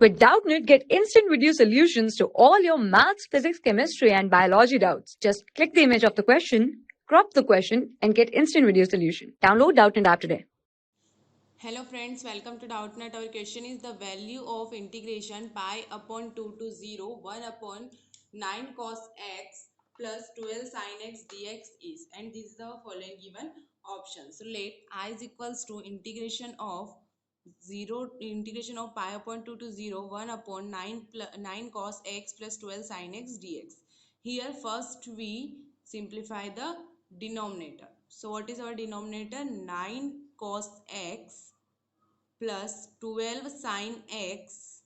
With Doubtnut, get instant video solutions to all your maths, physics, chemistry, and biology doubts. Just click the image of the question, crop the question, and get instant video solution. Download Doubtnut app today. Hello friends, welcome to Doubtnut. Our question is the value of integration pi upon 2 to 0, 1 upon 9 cos x plus 12 sin x dx is, and this is the following given option. So let I is equals to integration of pi upon 2 to 0, 1 upon 9 cos x plus 12 sin x dx. Here first we simplify the denominator. So what is our denominator? 9 cos x plus 12 sin x,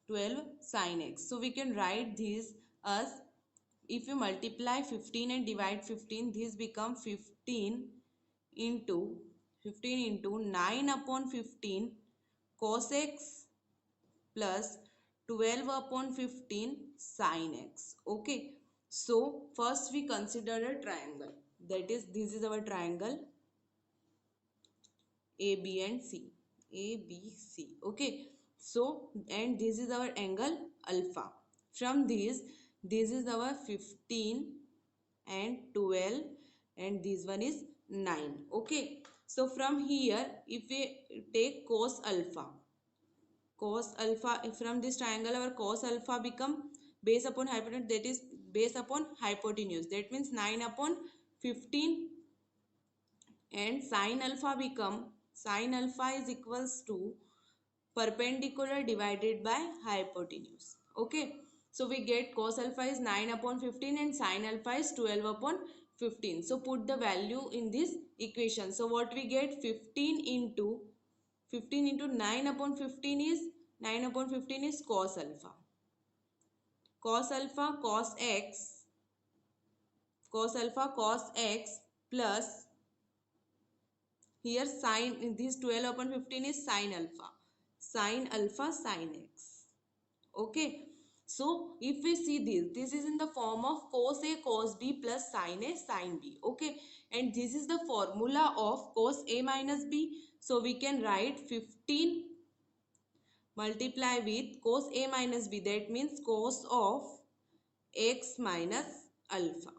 12 sin x. So we can write this as, if you multiply 15 and divide 15, this become into 9 upon 15 cos x plus 12 upon 15 sin x. Okay, so first we consider a triangle, that is, this is our triangle A, B and C. A, B, C. Okay. So, and this is our angle alpha. From this is our 15 and 12 and this one is 9. Okay. So, from here, if we take cos alpha, from this triangle our cos alpha become base upon hypotenuse, that is base upon hypotenuse. That means 9 upon 15, and sin alpha is equals to perpendicular divided by hypotenuse. Okay, so we get cos alpha is 9 upon 15 and sin alpha is 12 upon 15. So put the value in this equation. So what we get, 15 into 9 upon 15 is, 9 upon 15 is cos alpha. Cos x, cos x plus, here sin, this 12 upon 15 is sin alpha sin x. Okay, so if we see this is in the form of cos a cos b plus sin a sin b. Okay, and this is the formula of cos a minus b. So we can write 15 multiply with cos a minus b, that means cos of x minus alpha.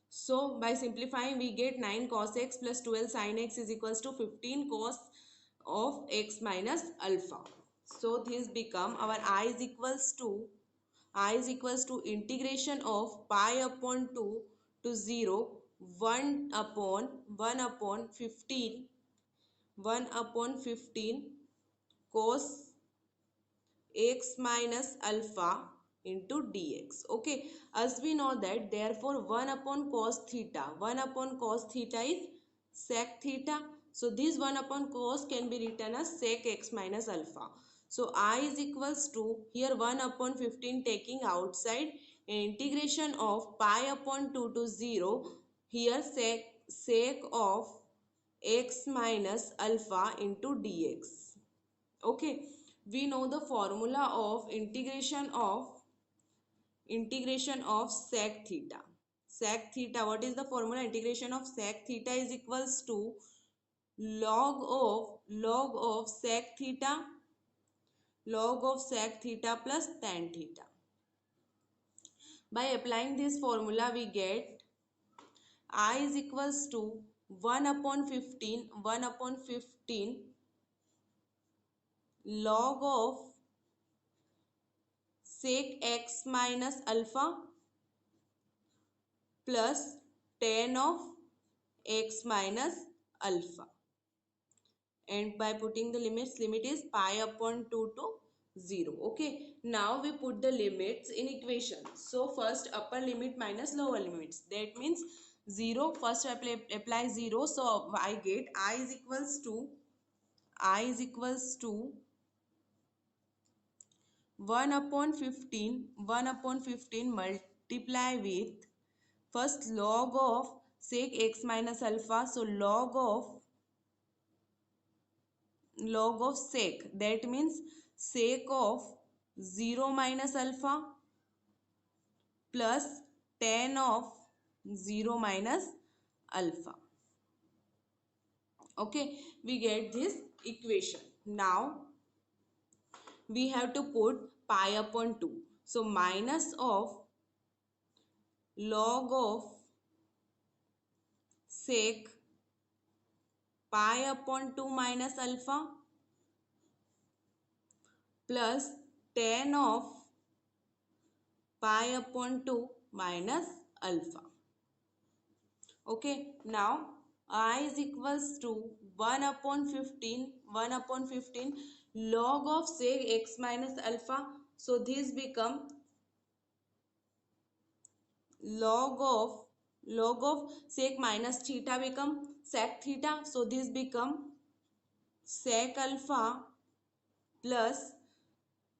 So by simplifying we get 9 cos x plus 12 sin x is equals to 15 cos of x minus alpha. So this become our I is equals to integration of pi upon 2 to 0, 1 upon 15 cos x minus alpha into dx. Okay, as we know that, therefore 1 upon cos theta is sec theta. So this 1 upon cos can be written as sec x minus alpha. So I is equals to, here 1 upon 15 taking outside, integration of pi upon 2 to 0, here sec of x minus alpha into dx. Okay, we know the formula of integration of sec theta. What is the formula? Integration of sec theta is equals to log of sec theta plus tan theta. By applying this formula we get I is equals to 1 upon 15 log of sec x minus alpha plus tan of x minus alpha, and by putting the limits, limit is pi upon 2 to 0. Okay, now we put the limits in equation. So first upper limit minus lower limits, that means 0, first apply 0. So I get I is equals to 1 upon 15 multiply with first log of sec x minus alpha. So log of sec, that means sec of 0 minus alpha plus tan of 0 minus alpha. Okay, we get this equation. Now we have to put pi upon 2. So minus of log of sec pi upon 2 minus alpha plus tan of pi upon 2 minus alpha. Okay, now I is equals to 1 upon 15 log of sec x minus alpha. So this become log of sec minus theta become sec theta. So this become sec alpha plus,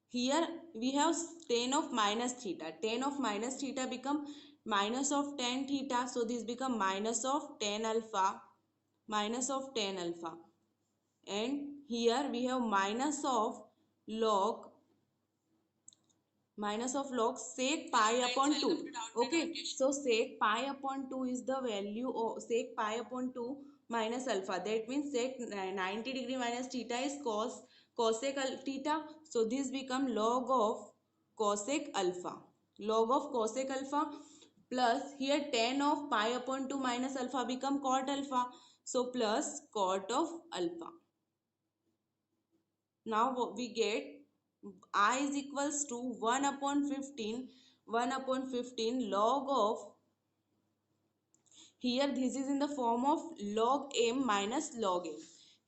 here we have tan of minus theta. Tan of minus theta become minus of tan theta. So this become minus of tan alpha, minus of tan alpha. And here we have minus of log sec pi upon 2. Okay, so sec pi upon 2 is the value of sec pi upon 2 minus alpha. That means sec 90 degree minus theta is cosec theta. So this become log of cosec alpha, log of cosec alpha plus here tan of pi upon 2 minus alpha become cot alpha. So plus cot of alpha. Now we get I is equals to 1 upon 15 log of, here this is in the form of log m minus log n.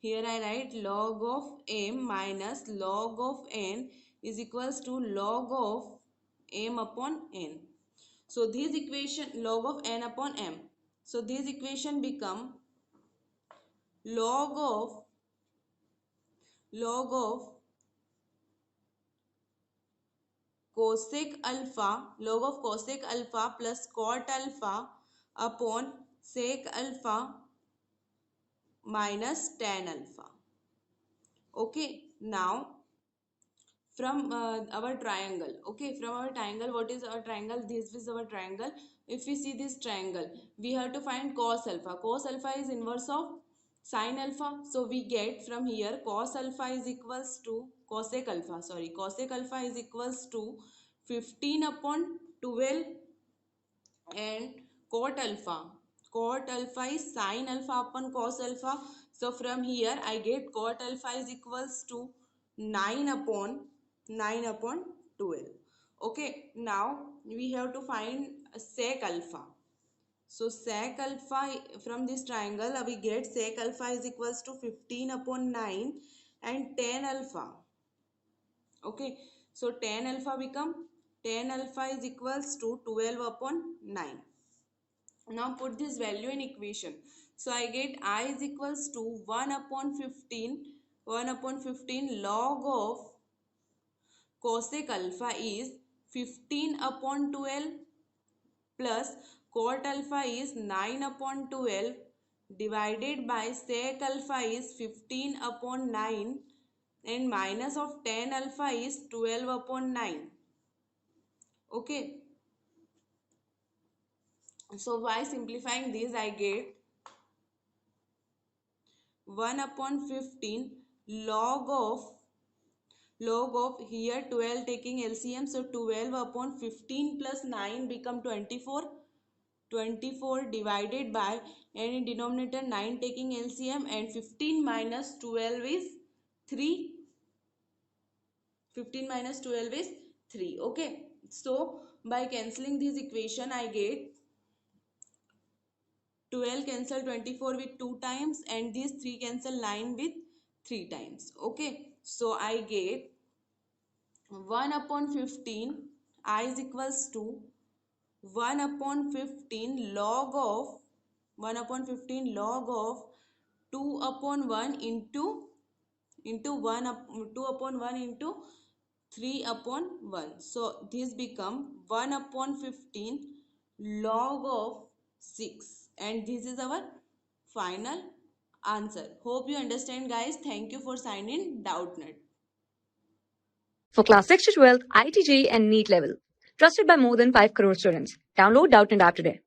Here I write log of m minus log of n is equals to log of m upon n. So this equation log of n upon m. So this equation become log of cosec alpha, log of cosec alpha plus cot alpha upon sec alpha minus tan alpha. Okay, now from our triangle, okay, from our triangle, what is our triangle? This is our triangle. If we see this triangle, we have to find cos alpha. Cos alpha is inverse of sin alpha. So we get from here cos alpha is equals to cosec alpha, sorry, cosec alpha is equals to 15 upon 12 and cot alpha is sin alpha upon cos alpha. So from here I get cot alpha is equals to 9 upon 12. Okay, now we have to find sec alpha. So sec alpha, from this triangle we get sec alpha is equals to 15 upon 9 and tan alpha. Okay, so tan alpha is equals to 12 upon 9. Now put this value in equation. So I get I is equals to 1 upon 15 log of cosec alpha is 15 upon 12 plus cot alpha is 9 upon 12 divided by sec alpha is 15 upon 9 and minus of tan alpha is 12 upon 9. Okay, so by simplifying this I get 1 upon 15 log of here 12 taking LCM. So 12 upon 15 plus 9 become 24 divided by, and in denominator 9 taking LCM, and 15 minus 12 is 3. 15 minus 12 is 3. Okay, so by cancelling this equation I get 12 cancel 24 with 2 times and these 3 cancel 9 with 3 times. Okay, so I get 1 upon 15 I is equals to 1 upon 15 log of 2 upon 1 into 2 upon 1 into 3 upon 1. So this become 1 upon 15 log of 6, and this is our final answer. Hope you understand, guys. Thank you for signing Doubtnut. For class 6 to 12, IIT JEE and NEET level. Trusted by more than 5 crore students. Download Doubtnut app today.